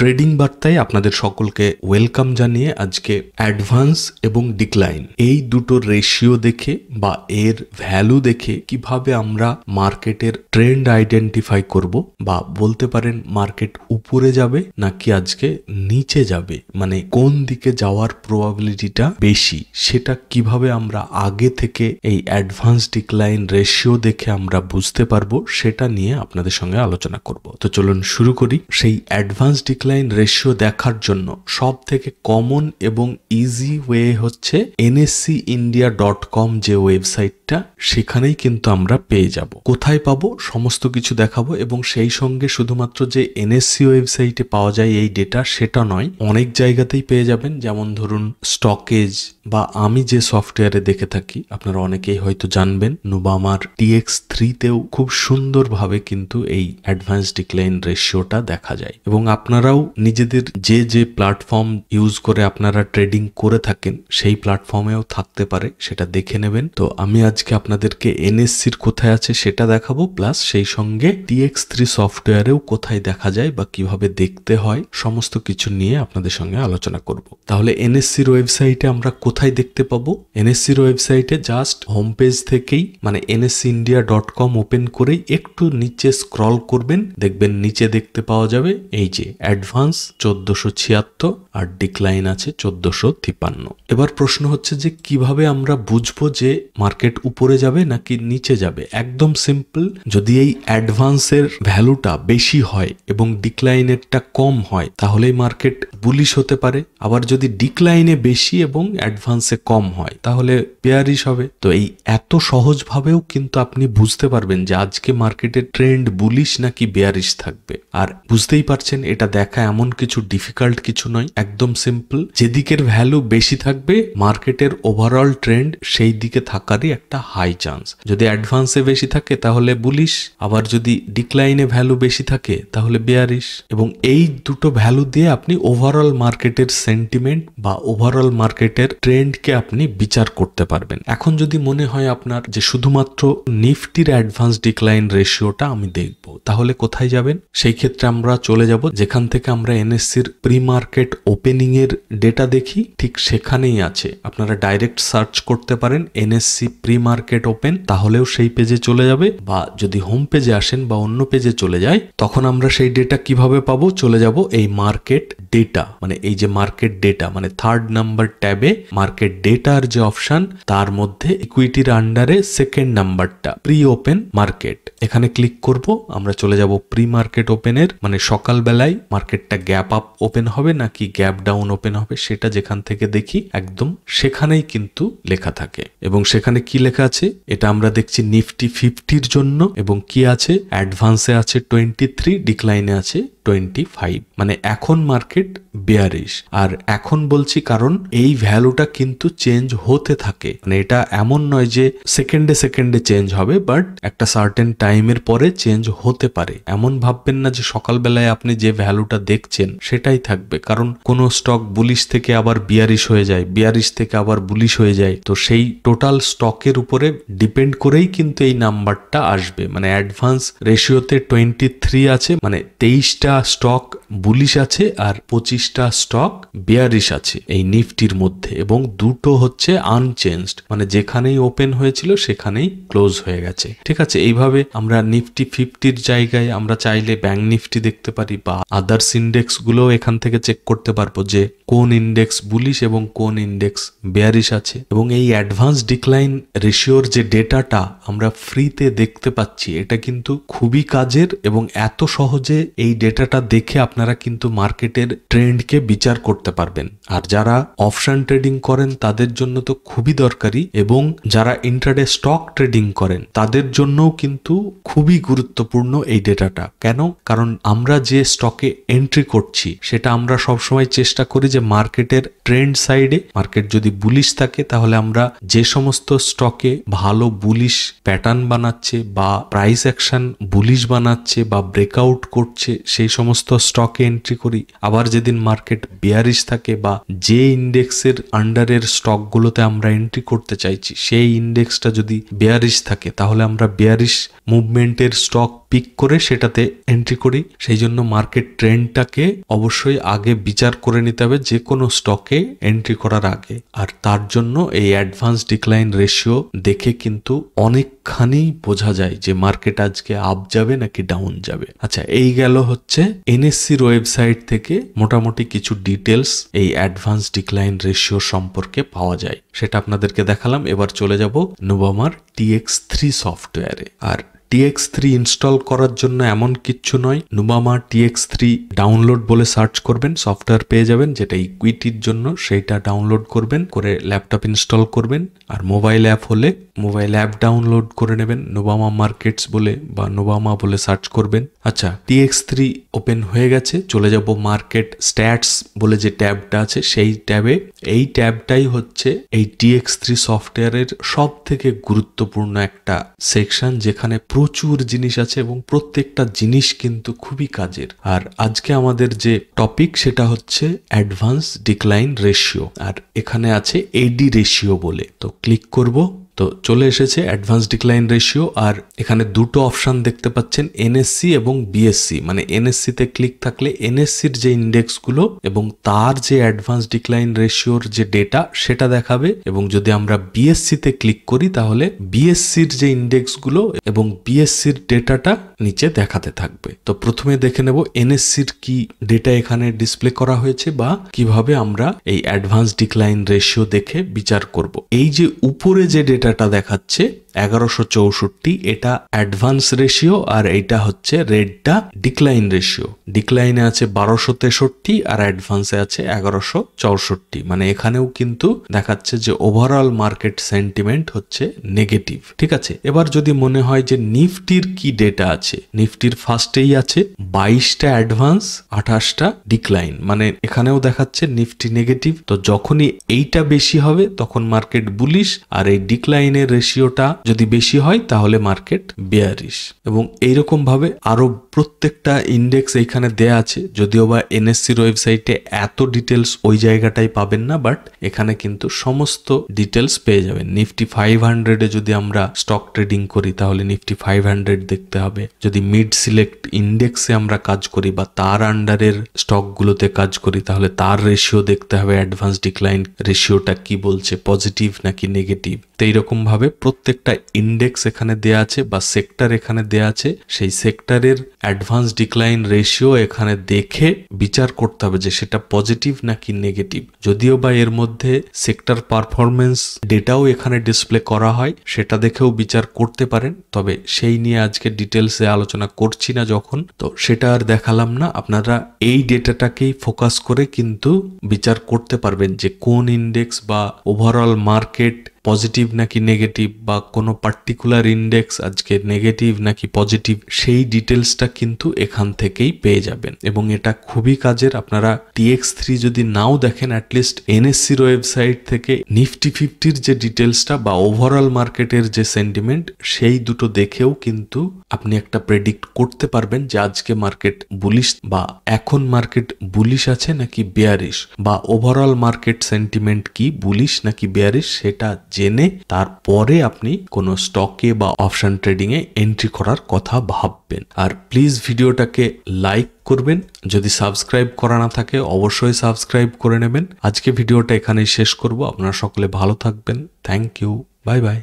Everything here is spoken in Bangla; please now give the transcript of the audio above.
ট্রেডিং বার্তায় আপনাদের সকলকে ওয়েলকাম জানিয়ে আজকে অ্যাডভান্স এবং ডিক্লাইন এই দুটো রেশিও দেখে বা এর ভ্যালু দেখে কিভাবে আমরা মার্কেটের ট্রেন্ড আইডেন্টিফাই করব বা বলতে পারেন মার্কেট উপরে যাবে নাকি আজকে নিচে যাবে, মানে কোন দিকে যাওয়ার প্রবাবিলিটিটা বেশি, সেটা কিভাবে আমরা আগে থেকে এই অ্যাডভান্স ডিক্লাইন রেশিও দেখে আমরা বুঝতে পারবো, সেটা নিয়ে আপনাদের সঙ্গে আলোচনা করব। তো চলুন শুরু করি। সেই অ্যাডভান্স ডিক্লাইন রেশিও দেখার জন্য সব থেকে কমন এবং ইজি ওয়ে হচ্ছে NSEindia.com যে ওয়েবসাইটটা, সেখানেই কিন্তু আমরা পেয়ে যাব। কোথায় পাবো সমস্ত কিছু দেখাবো, এবং সেই সঙ্গে শুধুমাত্র যে NSE ওয়েবসাইটে পাওয়া যায় এই ডেটা সেটা নয়, অনেক জায়গাতেই পেয়ে যাবেন। যেমন ধরুন স্টকেজ বা আমি যে সফটওয়্যারে দেখে থাকি, আপনারা অনেকেই হয়তো জানবেন, নুবামার TX3তেও খুব সুন্দরভাবে কিন্তু এই অ্যাডভান্স ডিক্লাইন রেশিওটা দেখা যায়। এবং আপনারাও নিজেদের যে যে প্ল্যাটফর্ম ইউজ করে আপনারা ট্রেডিং করে থাকেন সেই প্ল্যাটফর্মেও থাকতে পারে, সেটা দেখে নেবেন। তো আমি আজকে আপনাদেরকে NSEর কোথায় আছে সেটা দেখাবো, প্লাস সেই সঙ্গে TX3 সফটওয়্যারেও কোথায় দেখা যায় বা কিভাবে দেখতে হয় সমস্ত কিছু নিয়ে আপনাদের সঙ্গে আলোচনা করব। তাহলে NSEর ওয়েবসাইটে আমরা কোথায় দেখতে পাবো? NSEর ওয়েবসাইটে জাস্ট হোম পেজ থেকেই মানে NSEindia.com ওপেন করেই একটু নিচে স্ক্রল করবেন, দেখবেন নিচে দেখতে পাওয়া যাবে এই যে অ্যাডভান্স 1476 আর ডিক্লাইন আছে 1453। এবার প্রশ্ন হচ্ছে যে কিভাবে আমরা বুঝবো যে মার্কেট উপরে যাবে নাকি নিচে যাবে? একদম সিম্পল, যদি এই অ্যাডভান্সের ভ্যালুটা বেশি হয় এবং ডিক্লাইনেরটা কম হয় তাহলেই মার্কেট বুলিশ হতে পারে। আবার যদি ডিক্লাইনে বেশি এবং অ্যাডভান্সে কম হয় তাহলে বেয়ারিশ হবে। তো এই এত সহজভাবেও কিন্তু আপনি বুঝতে পারবেন যে আজকে মার্কেটের ট্রেন্ড বুলিশ নাকি বেয়ারিশ থাকবে। আর বুঝতেই পারছেন এটা দেখা এমন কিছু ডিফিকাল্ট কিছু নয়, একদম সিম্পল। যেদিকের ভ্যালু বেশি থাকবে মার্কেটের ওভারঅল ট্রেন্ড সেই দিকে থাকারই একটা হাই চান্স। যদি অ্যাডভান্সে বেশি থাকে তাহলে বুলিশ, আবার যদি ডিক্লাইনে ভ্যালু বেশি থাকে তাহলে বেয়ারিশ। এবং এই দুটো ভ্যালু দিয়ে আপনি ওভারঅল মার্কেটের সেন্টিমেন্ট বা ওভারঅল মার্কেটের ট্রেন্ডকে আপনি বিচার করতে পারবেন। এখন যদি মনে হয় আপনার যে শুধুমাত্র নিফটির অ্যাডভান্স ডিক্লাইন রেশিওটা আমি দেখব, তাহলে কোথায় যাবেন? সেই ক্ষেত্রে আমরা চলে যাব যেখান থেকে আমরা NSEর প্রি মার্কেট ওপেনিং এর ডেটা দেখি, ঠিক সেখানেই আছে। আপনারা ডাইরেক্ট সার্চ করতে পারেন NSE প্রি মার্কেট ওপেন, তাহলেও সেই পেজে চলে যাবে। বা যদি হোম পেজে আসেন বা অন্য পেজে চলে যায়, তখন আমরা সেই ডেটা কিভাবে পাবো? চলে যাব এই মার্কেট ডেটা, মানে এই যে মার্কেট ডেটা মানে 3rd নাম্বার ট্যাবে মার্কেট ডেটার যে অপশন, তার মধ্যে ইকুইটির আন্ডারে 2nd নাম্বারটা প্রি ওপেন মার্কেট, এখানে ক্লিক করব। আমরা চলে যাব প্রি মার্কেট ওপেনের, মানে সকাল বেলায় মার্কেটটা গ্যাপ আপ ওপেন হবে নাকি গ্যাপ ডাউন ওপেন হবে সেটা যেখান থেকে দেখি একদম সেখানেই কিন্তু লেখা থাকে। এবং সেখানে কি লেখা আছে এটা আমরা দেখছি নিফটি 50-র জন্য, এবং কি আছে অ্যাডভান্সে আছে 23, ডিক্লাইনে আছে 25, মানে এখন মার্কেট বেয়ারিশ। আর এখন বলছি কারণ এই ভ্যালুটা কিন্তু চেঞ্জ হতে থাকে, মানে এটা এমন নয় যে সেকেন্ডে সেকেন্ডে চেঞ্জ হবে, বাট একটা সার্টেন টাইমের পরে চেঞ্জ হতে পারে। এমন ভাববেন না যে সকালবেলায় আপনি যে ভ্যালুটা দেখছেন সেটাই থাকবে, কারণ কোন স্টক বুলিশ থেকে আবার বিয়ারিশ হয়ে যায়, বিয়ারিশ থেকে আবার বুলিশ হয়ে যায়। তো সেই টোটাল স্টকের উপরে ডিপেন্ড করেই কিন্তু এই নাম্বারটা আসবে। মানে অ্যাডভান্স রেশিওতে 23 আছে, মানে 23টা স্টক বুলিশ আছে আর 25টা স্টক বেয়ারিশ আছে এই নিফটির মধ্যে, এবং দুটো হচ্ছে আনচেঞ্জড, মানে যেখানেই ওপেন হয়েছিল সেখানেই ক্লোজ হয়ে গেছে। ঠিক আছে, এইভাবে আমরা নিফটি 50-র জায়গায় আমরা চাইলে ব্যাংক নিফটি দেখতে পারি বা আদার্স ইন্ডেক্স গুলো এখান থেকে চেক করতে পারবো যে কোন ইন্ডেক্স বুলিশ এবং কোন ইন্ডেক্স বেয়ারিশ আছে। এবং এই অ্যাডভান্স ডিক্লাইন রেশিওর যে ডেটাটা আমরা ফ্রিতে দেখতে পাচ্ছি, এটা কিন্তু খুবই কাজের, এবং এত সহজে এই ডেটাটা দেখে আপনারা কিন্তু মার্কেটের ট্রেন্ডকে বিচার করতে পারবেন। আর যারা অপশন ট্রেডিং করেন তাদের জন্য তো খুবই দরকারি, এবং যারা ইন্ট্রাডে স্টক ট্রেডিং করেন তাদের জন্যও কিন্তু খুবই গুরুত্বপূর্ণ এই ডেটাটা। কেন? কারণ আমরা যে স্টকে এন্ট্রি করছি সেটা আমরা সবসময় চেষ্টা করি যে মার্কেটের ট্রেন্ড সাইডে, মার্কেট যদি বুলিশ থাকে তাহলে আমরা যে সমস্ত স্টকে ভালো বুলিশ প্যাটার্ন বানাচ্ছে বা প্রাইস অ্যাকশন বুলিশ বানাচ্ছে বা ব্রেকআউট করছে সেই সমস্ত স্টকে এন্ট্রি করি। আবার যেদিন মার্কেট বেয়ারিশ থাকে বা যে ইন্ডেক্সের আন্ডারের স্টকগুলোতে আমরা এন্ট্রি করতে চাইছি সেই ইন্ডেক্সটা যদি বেয়ারিশ থাকে তাহলে আমরা বেয়ারিশ মুভমেন্টের স্টক পিক করে সেটাতে এন্ট্রি করি। সেই জন্য মার্কেট ট্রেন্ডটাকে অবশ্যই আগে বিচার করে নিতে হবে যে কোনো স্টকে এন্ট্রি করার আগে। আর তার জন্য এই অ্যাডভান্স ডিক্লাইন রেশিও দেখে কিন্তু অনেকখানি বোঝা যায় যে মার্কেট আজকে আপ যাবে নাকি ডাউন যাবে। আচ্ছা, এই গেল হচ্ছে এনএসসির ওয়েবসাইট থেকে মোটামুটি কিছু ডিটেলস এই অ্যাডভান্স ডিক্লাইন রেশিও সম্পর্কে পাওয়া যায়, সেটা আপনাদেরকে দেখালাম। এবার চলে যাব নোভামার TX3 সফটওয়্যারে। আর TX3 ইনস্টল করার জন্য এমন কিচ্ছু নয়, নোভামা TX3 ডাউনলোড বলে সার্চ করবেন, সফটওয়্যার পেয়ে যাবেন যেটা ইকুইটির জন্য, সেইটা ডাউনলোড করবেন, করে ল্যাপটপ ইনস্টল করবেন। আর মোবাইল অ্যাপ হলে মোবাইল অ্যাপ ডাউনলোড করে নেবেন, নোভামা মার্কেটস বলে বা নোভামা বলে সার্চ করবেন। আচ্ছা, TX3 ওপেন হয়ে গেছে, চলে যাব মার্কেট স্ট্যাটস বলে যে ট্যাবটা আছে সেই ট্যাবে। এই ট্যাবটাই হচ্ছে এই TX3 সফটওয়্যারের সব থেকে গুরুত্বপূর্ণ একটা সেকশন, যেখানে প্রচুর জিনিস আছে এবং প্রত্যেকটা জিনিস কিন্তু খুবই কাজের। আর আজকে আমাদের যে টপিক সেটা হচ্ছে অ্যাডভান্স ডিক্লাইন রেশিও, আর এখানে আছে AD রেশিও বলে। তো ক্লিক করব, তো চলে এসেছে অ্যাডভান্স ডিক্লাইন রেশিও। আর এখানে দুটো অপশন দেখতে পাচ্ছেন, NSE এবং BSE। মানে NSE তে ক্লিক থাকলে NSEর যে ইন্ডেক্সগুলো এবং তার যে অ্যাডভান্স ডিক্লাইন রেশিওর যে ডেটা সেটা দেখাবে, এবং যদি আমরা BSE তে ক্লিক করি তাহলে BSEর যে ইন্ডেক্সগুলো এবং BSEর ডেটাটা নিচে দেখাতে থাকবে। তো প্রথমে দেখে নেব NSEর কি ডেটা এখানে ডিসপ্লে করা হয়েছে বা কিভাবে আমরা এই অ্যাডভান্স ডিক্লাইন রেশিও দেখে বিচার করব। এই যে উপরে যে ডেটাটা দেখাচ্ছে 1164, এটা অ্যাডভান্স রেশিও, আর এইটা হচ্ছে রেডটা ডিক্লাইন রেশিও। ডিক্লাইনে আছে 1263 আর অ্যাডভান্সে আছে 1164। মানে এখানেও কিন্তু দেখাচ্ছে যে ওভারঅল মার্কেট সেন্টিমেন্ট হচ্ছে নেগেটিভ। ঠিক আছে, এবার যদি মনে হয় যে নিফটির কি ডেটা আছে, নিফটির ফার্স্টেই আছে 22টা অ্যাডভান্স 28টা ডিক্লাইন, মানে এখানেও দেখাচ্ছে নিফটি নেগেটিভ। তো যখনই এইটা বেশি হবে তখন মার্কেট বুলিশ, আর এই ডিক্লাইনের রেশিওটা যদি বেশি হয় তাহলে মার্কেট বেয়ারিশ। এবং এইরকম ভাবে আরো প্রত্যেকটা ইন্ডেক্স এইখানে দেয়া আছে, যদিও বা NSEর ওয়েবসাইটে এত ডিটেলস ওই জায়গাটাই পাবেন না, বাট এখানে কিন্তু সমস্ত ডিটেলস পেয়ে যাবেন। নিফটি 500-এ যদি আমরা স্টক ট্রেডিং করি তাহলে নিফটি 500 দেখতে হবে। যদি মিড সিলেক্ট ইন্ডেক্সে আমরা কাজ করি বা তার আন্ডারের স্টকগুলোতে কাজ করি তাহলে তার রেশিও দেখতে হবে, অ্যাডভান্স ডিক্লাইন রেশিওটা কি বলছে, পজিটিভ নাকি নেগেটিভ। তো এইরকম ভাবে প্রত্যেকটা ইন্ডেক্স এখানে দেয়া আছে বা সেক্টর এখানে দেয়া আছে, সেই সেক্টরের অ্যাডভান্স ডিক্লাইন রেশিও এখানে দেখে বিচার করতে হবে যে সেটা পজিটিভ নাকি নেগেটিভ। যদিও বা এর মধ্যে সেক্টর পারফরমেন্স ডেটাও এখানে ডিসপ্লে করা হয়, সেটা দেখেও বিচার করতে পারেন, তবে সেই নিয়ে আজকে ডিটেলসে আলোচনা করছি না যখন, তো সেটা আর দেখালাম না। আপনারা এই ডেটাটাকেই ফোকাস করে কিন্তু বিচার করতে পারবেন যে কোন ইন্ডেক্স বা ওভারঅল মার্কেট পজিটিভ নাকি নেগেটিভ, বা কোনো পার্টিকুলার ইন্ডেক্স আজকে নেগেটিভ নাকি পজিটিভ, সেই ডিটেলসটা কিন্তু এখান থেকেই পেয়ে যাবেন। এবং এটা খুবই কাজের। আপনারা TX3 যদি নাও দেখেন, অ্যাটলিস্ট NSEর ওয়েবসাইট থেকে নিফটি 50-র যে ডিটেলসটা বা ওভারঅল মার্কেটের যে সেন্টিমেন্ট, সেই দুটো দেখেও কিন্তু আপনি একটা প্রেডিক্ট করতে পারবেন যে আজকে মার্কেট বুলিশ বা এখন মার্কেট বুলিশ আছে নাকি বেয়ারিশ, বা ওভারঅল মার্কেট সেন্টিমেন্ট কি বুলিশ নাকি বেয়ারিশ, সেটা জেনে তারপরে আপনি কোনো স্টকে বা অপশন ট্রেডিং এ এন্ট্রি করার কথা ভাববেন। আর প্লিজ ভিডিওটাকে লাইক করবেন, যদি সাবস্ক্রাইব করা না থাকে অবশ্যই সাবস্ক্রাইব করে নেবেন। আজকে ভিডিওটা এখানেই শেষ করব। আপনারা সকলে ভালো থাকবেন। Thank you, bye by.